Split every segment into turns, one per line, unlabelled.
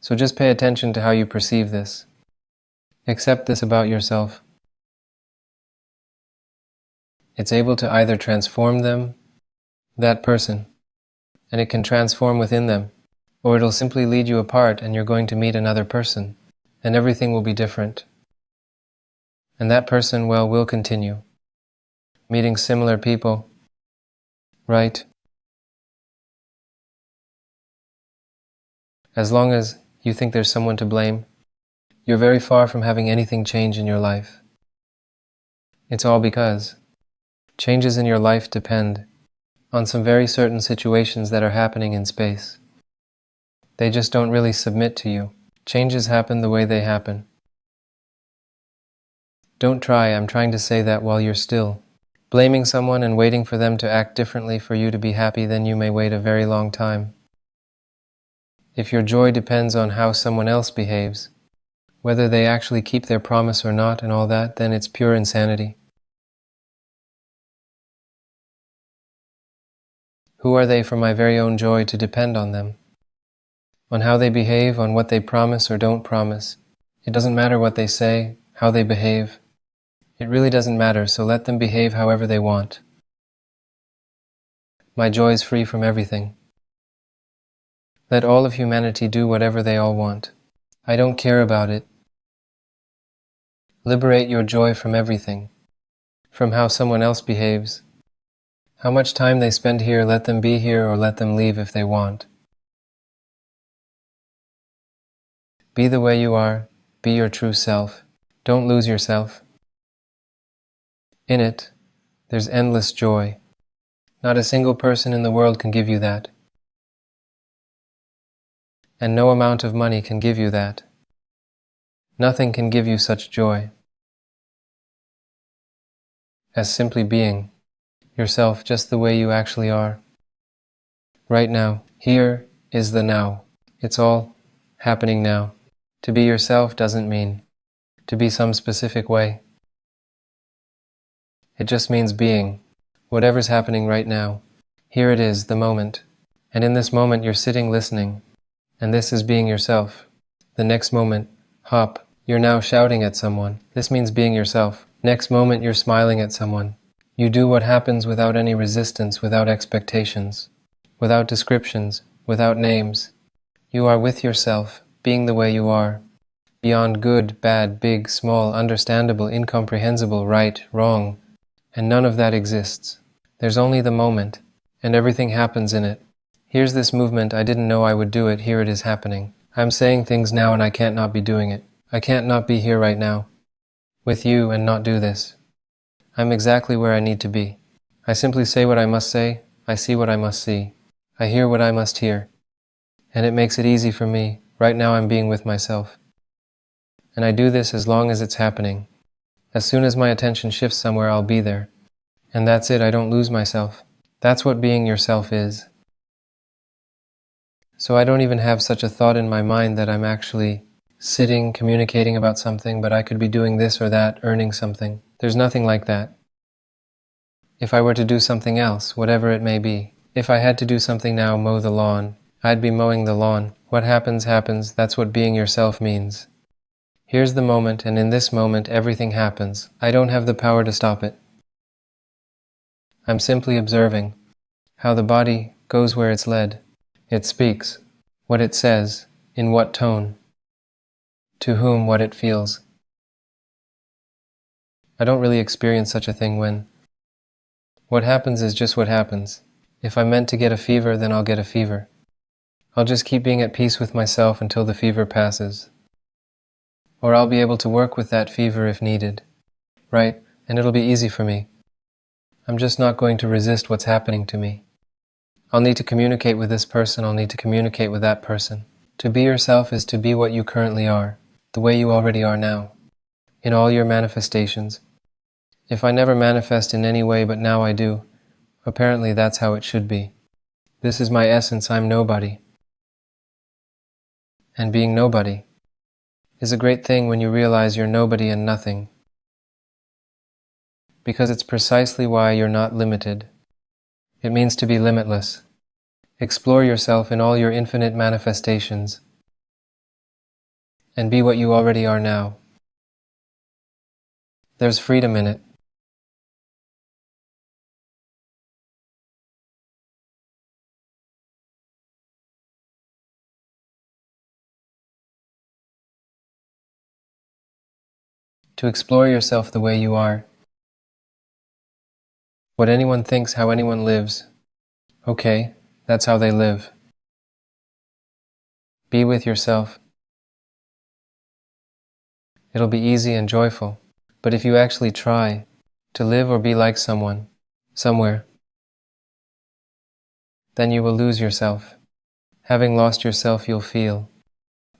So just pay attention to how you perceive this. Accept this about yourself. It's able to either transform them, that person, and it can transform within them, or it'll simply lead you apart and you're going to meet another person, and everything will be different. And that person, well, will continue. Meeting similar people, right? As long as you think there's someone to blame, you're very far from having anything change in your life. It's all because changes in your life depend on some very certain situations that are happening in space. They just don't really submit to you. Changes happen the way they happen. Don't try, I'm trying to say that while you're still blaming someone and waiting for them to act differently for you to be happy, then you may wait a very long time. If your joy depends on how someone else behaves, whether they actually keep their promise or not and all that, then it's pure insanity. Who are they for my very own joy to depend on them? On how they behave, on what they promise or don't promise. It doesn't matter what they say, how they behave. It really doesn't matter, so let them behave however they want. My joy is free from everything. Let all of humanity do whatever they all want. I don't care about it. Liberate your joy from everything, from how someone else behaves. How much time they spend here, let them be here or let them leave if they want. Be the way you are, be your true self. Don't lose yourself. In it, there's endless joy. Not a single person in the world can give you that. And no amount of money can give you that. Nothing can give you such joy as simply being yourself just the way you actually are. Right now, here is the now. It's all happening now. To be yourself doesn't mean to be some specific way. It just means being whatever's happening right now. Here it is, the moment. And in this moment you're sitting listening. And this is being yourself. The next moment, hop, you're now shouting at someone. This means being yourself. Next moment you're smiling at someone. You do what happens without any resistance, without expectations, without descriptions, without names. You are with yourself, being the way you are. Beyond good, bad, big, small, understandable, incomprehensible, right, wrong. And none of that exists. There's only the moment, and everything happens in it. Here's this movement, I didn't know I would do it, here it is happening. I'm saying things now and I can't not be doing it. I can't not be here right now, with you and not do this. I'm exactly where I need to be. I simply say what I must say, I see what I must see. I hear what I must hear. And it makes it easy for me. Right now I'm being with myself. And I do this as long as it's happening. As soon as my attention shifts somewhere, I'll be there. And that's it, I don't lose myself. That's what being yourself is. So I don't even have such a thought in my mind that I'm actually sitting, communicating about something, but I could be doing this or that, earning something. There's nothing like that. If I were to do something else, whatever it may be, if I had to do something now, mow the lawn, I'd be mowing the lawn. What happens, happens. That's what being yourself means. Here's the moment, and in this moment everything happens. I don't have the power to stop it. I'm simply observing how the body goes where it's led. It speaks, what it says, in what tone, to whom, what it feels. I don't really experience such a thing when what happens is just what happens. If I'm meant to get a fever, then I'll get a fever. I'll just keep being at peace with myself until the fever passes. Or I'll be able to work with that fever if needed, right? And it'll be easy for me. I'm just not going to resist what's happening to me. I'll need to communicate with this person, I'll need to communicate with that person. To be yourself is to be what you currently are, the way you already are now, in all your manifestations. If I never manifest in any way but now I do, apparently that's how it should be. This is my essence, I'm nobody. And being nobody is a great thing when you realize you're nobody and nothing. Because it's precisely why you're not limited. It means to be limitless. Explore yourself in all your infinite manifestations. and be what you already are now. There's freedom in it. To explore yourself the way you are. What anyone thinks, how anyone lives. Okay, that's how they live. Be with yourself. It'll be easy and joyful. But if you actually try to live or be like someone, somewhere, then you will lose yourself. Having lost yourself, you'll feel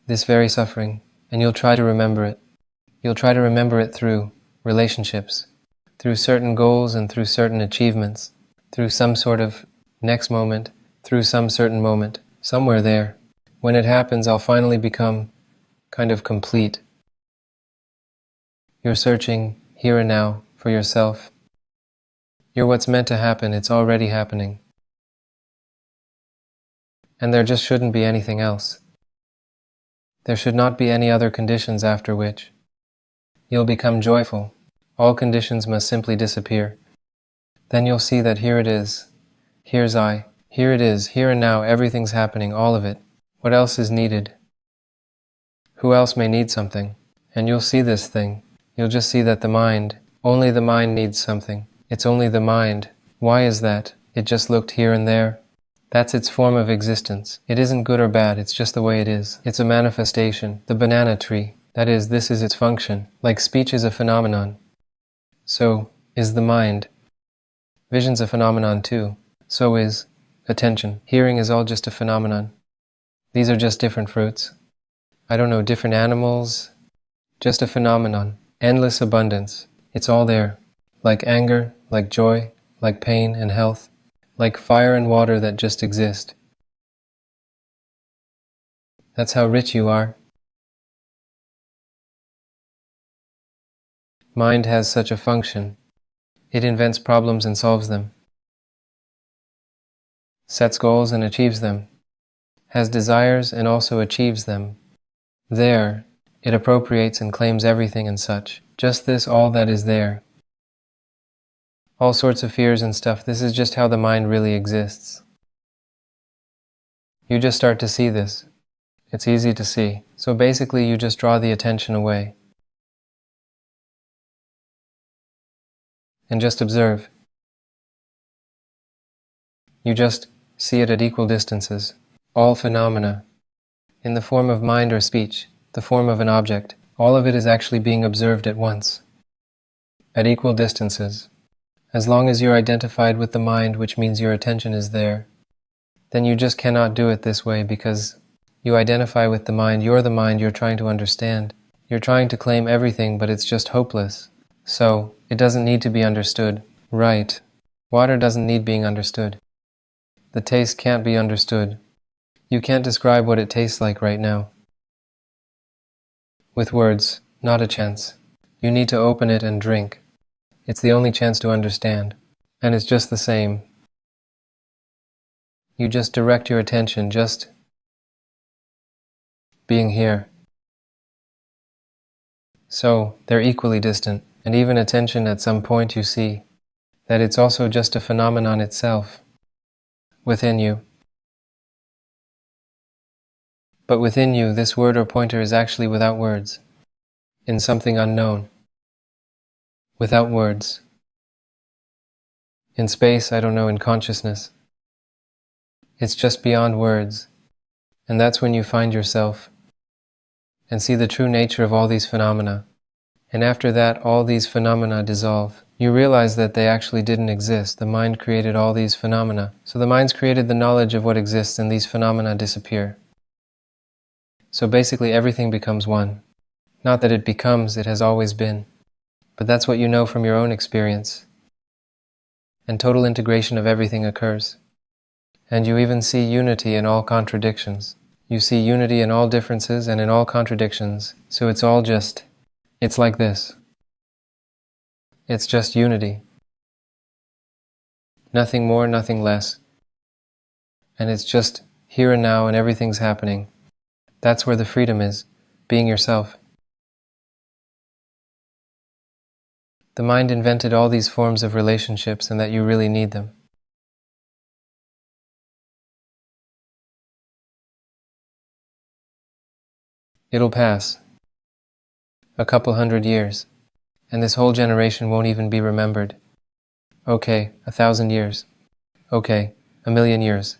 this very suffering, and you'll try to remember it. You'll try to remember it through relationships, through certain goals and through certain achievements, through some sort of next moment, through some certain moment, somewhere there. When it happens, I'll finally become kind of complete. You're searching here and now for yourself. You're what's meant to happen, it's already happening. And there just shouldn't be anything else. There should not be any other conditions after which you'll become joyful. All conditions must simply disappear. Then you'll see that here it is. Here's I. Here it is. Here and now, everything's happening, all of it. What else is needed? Who else may need something? And you'll see this thing. You'll just see that the mind, only the mind needs something. It's only the mind. Why is that? It just looked here and there. That's its form of existence. It isn't good or bad, it's just the way it is. It's a manifestation. The banana tree. That is, this is its function. Like speech is a phenomenon. So is the mind. Vision's a phenomenon too. So is attention. Hearing is all just a phenomenon. These are just different fruits. I don't know, different animals. Just a phenomenon. Endless abundance. It's all there. Like anger, like joy, like pain and health. Like fire and water that just exist. That's how rich you are. Mind has such a function. It invents problems and solves them. Sets goals and achieves them. Has desires and also achieves them. There, it appropriates and claims everything and such. Just this, all that is there. All sorts of fears and stuff, this is just how the mind really exists. You just start to see this. It's easy to see. So basically you just draw the attention away. And just observe. You just see it at equal distances. All phenomena, in the form of mind or speech, the form of an object, all of it is actually being observed at once, at equal distances. As long as you're identified with the mind, which means your attention is there, then you just cannot do it this way because you identify with the mind, you're trying to understand. You're trying to claim everything, but it's just hopeless. So, it doesn't need to be understood. Right. Water doesn't need being understood. The taste can't be understood. You can't describe what it tastes like right now. With words, not a chance. You need to open it and drink. It's the only chance to understand. And it's just the same. You just direct your attention, just being here. So, they're equally distant, and even attention at some point you see that it's also just a phenomenon itself, within you. But within you, this word or pointer is actually without words, in something unknown, without words. In space, I don't know, in consciousness. It's just beyond words, and that's when you find yourself and see the true nature of all these phenomena. And after that, all these phenomena dissolve. You realize that they actually didn't exist. The mind created all these phenomena. So the mind's created the knowledge of what exists, and these phenomena disappear. So basically everything becomes one. Not that it becomes, it has always been. But that's what you know from your own experience. And total integration of everything occurs. And you even see unity in all contradictions. You see unity in all differences and in all contradictions. So it's all just, it's like this. It's just unity. Nothing more, nothing less. And it's just here and now and everything's happening. That's where the freedom is. being yourself. The mind invented all these forms of relationships and that you really need them. It'll pass. A couple 100 years. And this whole generation won't even be remembered. Okay, 1,000 years. Okay, 1,000,000 years.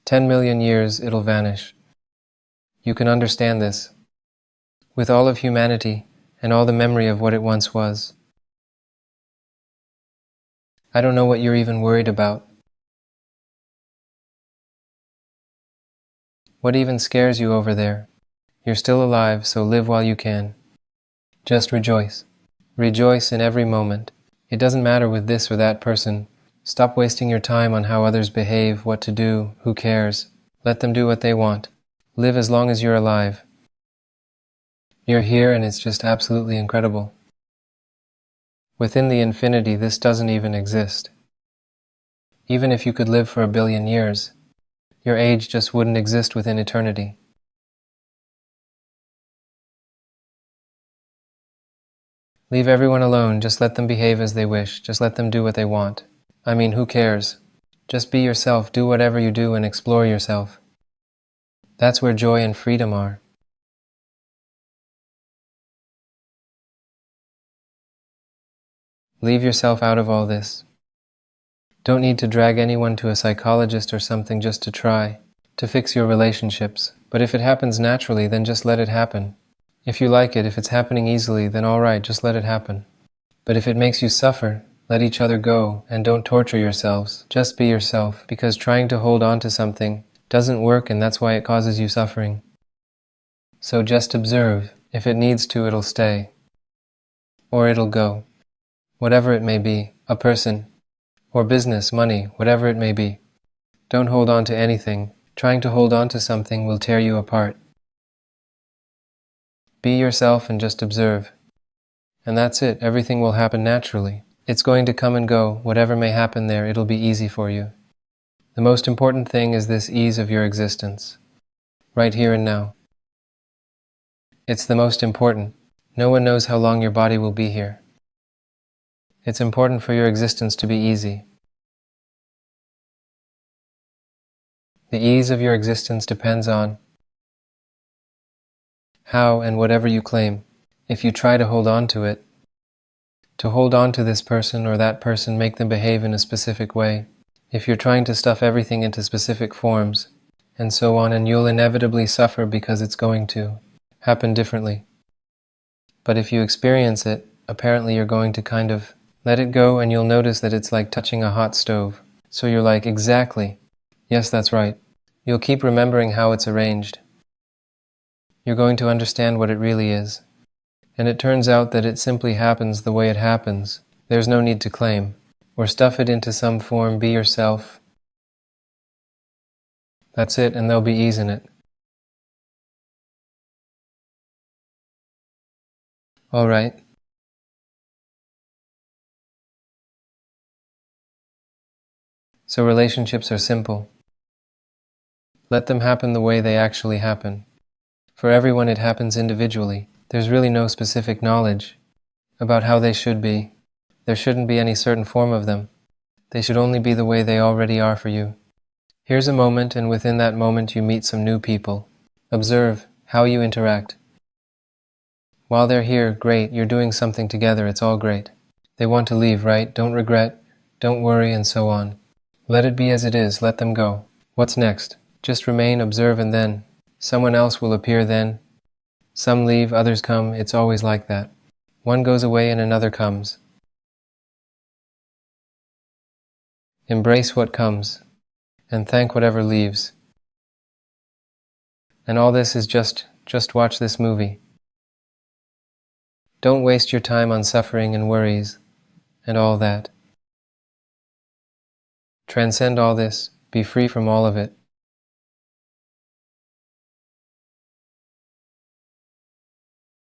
10 million years, it'll vanish. You can understand this. With all of humanity and all the memory of what it once was. I don't know what you're even worried about. What even scares you over there? You're still alive, so live while you can. Just rejoice. Rejoice in every moment. It doesn't matter with this or that person. Stop wasting your time on how others behave, what to do, who cares. Let them do what they want. Live as long as you're alive. You're here and it's just absolutely incredible. Within the infinity, this doesn't even exist. Even if you could live for 1,000,000,000 years, your age just wouldn't exist within eternity. Leave everyone alone, just let them behave as they wish, just let them do what they want. I mean, who cares? Just be yourself, do whatever you do and explore yourself. That's where joy and freedom are. Leave yourself out of all this. Don't need to drag anyone to a psychologist or something just to try to fix your relationships. But if it happens naturally, then just let it happen. If you like it, if it's happening easily, then all right, just let it happen. But if it makes you suffer, let each other go and don't torture yourselves. Just be yourself, because trying to hold on to something doesn't work and that's why it causes you suffering. So just observe. If it needs to, it'll stay. Or it'll go. Whatever it may be, a person, or business, money, whatever it may be. Don't hold on to anything. Trying to hold on to something will tear you apart. Be yourself and just observe. And that's it, everything will happen naturally. It's going to come and go, whatever may happen there, it'll be easy for you. The most important thing is this ease of your existence, right here and now. It's the most important. No one knows how long your body will be here. It's important for your existence to be easy. The ease of your existence depends on how and whatever you claim. If you try to hold on to it, to hold on to this person or that person, make them behave in a specific way. If you're trying to stuff everything into specific forms, and so on, and you'll inevitably suffer because it's going to happen differently. But if you experience it, apparently you're going to kind of let it go and you'll notice that it's like touching a hot stove. So you're like, exactly. Yes, that's right. You'll keep remembering how it's arranged. You're going to understand what it really is. And it turns out that it simply happens the way it happens. There's no need to claim, or stuff it into some form. Be yourself. That's it, and there'll be ease in it. All right. So relationships are simple. Let them happen the way they actually happen. For everyone it happens individually. There's really no specific knowledge about how they should be. There shouldn't be any certain form of them. They should only be the way they already are for you. Here's a moment, and within that moment you meet some new people. Observe how you interact. While they're here, great, you're doing something together, it's all great. They want to leave, right? Don't regret, don't worry, and so on. Let it be as it is, let them go. What's next? Just remain, observe, and then someone else will appear then. Some leave, others come, it's always like that. One goes away and another comes. Embrace what comes, and thank whatever leaves. And all this is just watch this movie. Don't waste your time on suffering and worries and all that. Transcend all this, be free from all of it.